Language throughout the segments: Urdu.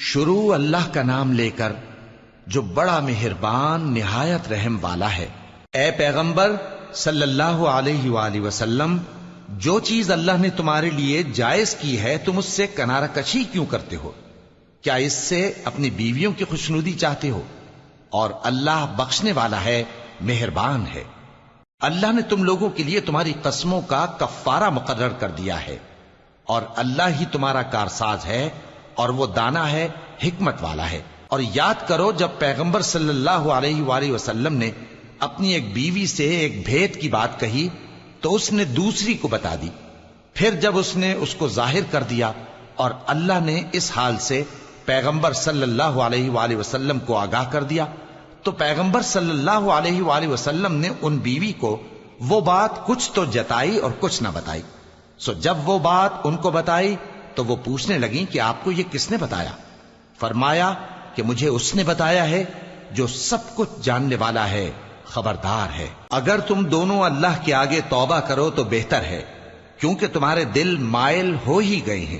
شروع اللہ کا نام لے کر جو بڑا مہربان نہایت رحم والا ہے۔ اے پیغمبر صلی اللہ علیہ وآلہ وسلم، جو چیز اللہ نے تمہارے لیے جائز کی ہے تم اس سے کنارہ کشی کیوں کرتے ہو؟ کیا اس سے اپنی بیویوں کی خوشنودی چاہتے ہو؟ اور اللہ بخشنے والا ہے، مہربان ہے۔ اللہ نے تم لوگوں کے لیے تمہاری قسموں کا کفارہ مقرر کر دیا ہے، اور اللہ ہی تمہارا کارساز ہے، اور وہ دانا ہے، حکمت والا ہے۔ اور یاد کرو جب پیغمبر صلی اللہ علیہ وآلہ وسلم نے اپنی ایک بیوی سے ایک بھید کی بات کہی تو اس نے دوسری کو بتا دی، پھر جب اس نے اس کو ظاہر کر دیا اور اللہ نے اس حال سے پیغمبر صلی اللہ علیہ وآلہ وسلم کو آگاہ کر دیا تو پیغمبر صلی اللہ علیہ وآلہ وسلم نے ان بیوی کو وہ بات کچھ تو جتائی اور کچھ نہ بتائی۔ سو جب وہ بات ان کو بتائی تو وہ پوچھنے لگیں کہ آپ کو یہ کس نے بتایا؟ فرمایا کہ مجھے اس نے بتایا ہے جو سب کچھ جاننے والا ہے، خبردار ہے۔ اگر تم دونوں اللہ کے آگے توبہ کرو تو بہتر ہے، کیونکہ تمہارے دل مائل ہو ہی گئے ہیں،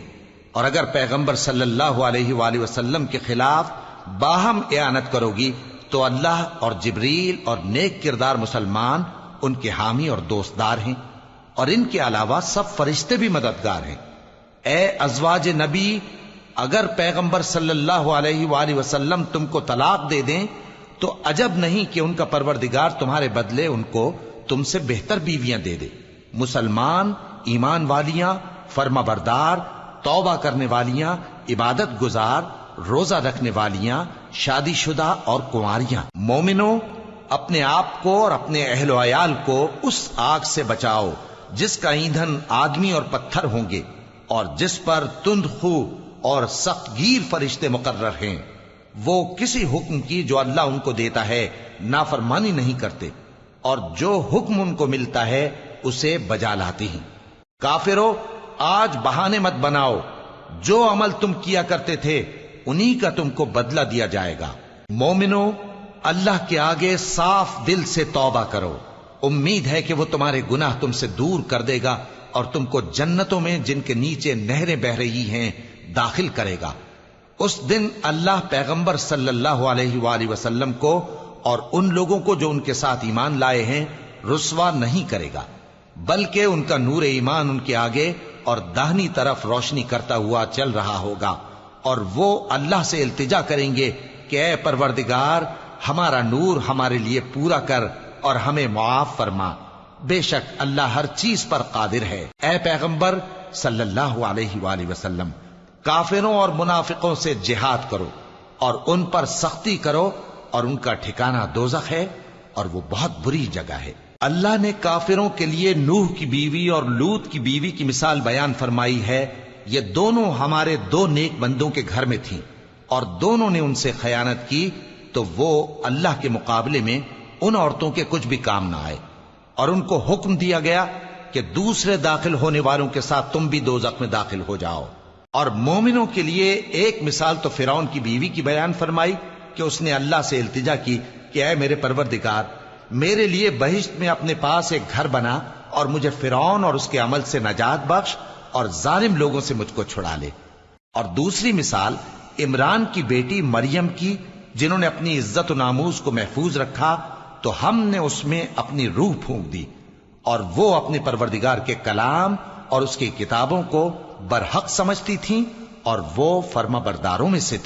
اور اگر پیغمبر صلی اللہ علیہ وآلہ وسلم کے خلاف باہم اعانت کرو گی تو اللہ اور جبریل اور نیک کردار مسلمان ان کے حامی اور دوستدار ہیں، اور ان کے علاوہ سب فرشتے بھی مددگار ہیں۔ اے ازواج نبی، اگر پیغمبر صلی اللہ علیہ وآلہ وسلم تم کو طلاق دے دیں تو عجب نہیں کہ ان کا پروردگار تمہارے بدلے ان کو تم سے بہتر بیویاں دے دے، مسلمان، ایمان والیاں، فرما بردار، توبہ کرنے والیاں، عبادت گزار، روزہ رکھنے والیاں، شادی شدہ اور کنواریاں۔ مومنوں، اپنے آپ کو اور اپنے اہل و عیال کو اس آگ سے بچاؤ جس کا ایندھن آدمی اور پتھر ہوں گے، اور جس پر تند خو اور سخت گیر فرشتے مقرر ہیں۔ وہ کسی حکم کی جو اللہ ان کو دیتا ہے نافرمانی نہیں کرتے، اور جو حکم ان کو ملتا ہے اسے بجا لاتے ہیں۔ کافرو، آج بہانے مت بناؤ، جو عمل تم کیا کرتے تھے انہی کا تم کو بدلہ دیا جائے گا۔ مومنو، اللہ کے آگے صاف دل سے توبہ کرو، امید ہے کہ وہ تمہارے گناہ تم سے دور کر دے گا اور تم کو جنتوں میں جن کے نیچے نہریں بہ رہی ہیں داخل کرے گا۔ اس دن اللہ پیغمبر صلی اللہ علیہ وآلہ وسلم کو اور ان لوگوں کو جو ان کے ساتھ ایمان لائے ہیں رسوا نہیں کرے گا، بلکہ ان کا نور ایمان ان کے آگے اور داہنی طرف روشنی کرتا ہوا چل رہا ہوگا، اور وہ اللہ سے التجا کریں گے کہ اے پروردگار، ہمارا نور ہمارے لیے پورا کر اور ہمیں معاف فرما، بے شک اللہ ہر چیز پر قادر ہے۔ اے پیغمبر صلی اللہ علیہ وآلہ وسلم، کافروں اور منافقوں سے جہاد کرو اور ان پر سختی کرو، اور ان کا ٹھکانہ دوزخ ہے اور وہ بہت بری جگہ ہے۔ اللہ نے کافروں کے لیے نوح کی بیوی اور لوط کی بیوی کی مثال بیان فرمائی ہے۔ یہ دونوں ہمارے دو نیک بندوں کے گھر میں تھیں، اور دونوں نے ان سے خیانت کی تو وہ اللہ کے مقابلے میں ان عورتوں کے کچھ بھی کام نہ آئے، اور ان کو حکم دیا گیا کہ دوسرے داخل ہونے والوں کے ساتھ تم بھی دوزخ میں داخل ہو جاؤ۔ اور مومنوں کے لیے ایک مثال تو فرعون کی بیوی کی بیان فرمائی کہ اس نے اللہ سے التجا کی کہ اے میرے پروردگار، میرے لیے بہشت میں اپنے پاس ایک گھر بنا اور مجھے فرعون اور اس کے عمل سے نجات بخش اور ظالم لوگوں سے مجھ کو چھڑا لے۔ اور دوسری مثال عمران کی بیٹی مریم کی، جنہوں نے اپنی عزت و ناموس کو محفوظ رکھا تو ہم نے اس میں اپنی روح پھونک دی، اور وہ اپنے پروردگار کے کلام اور اس کی کتابوں کو برحق سمجھتی تھیں، اور وہ فرما برداروں میں سے تھی۔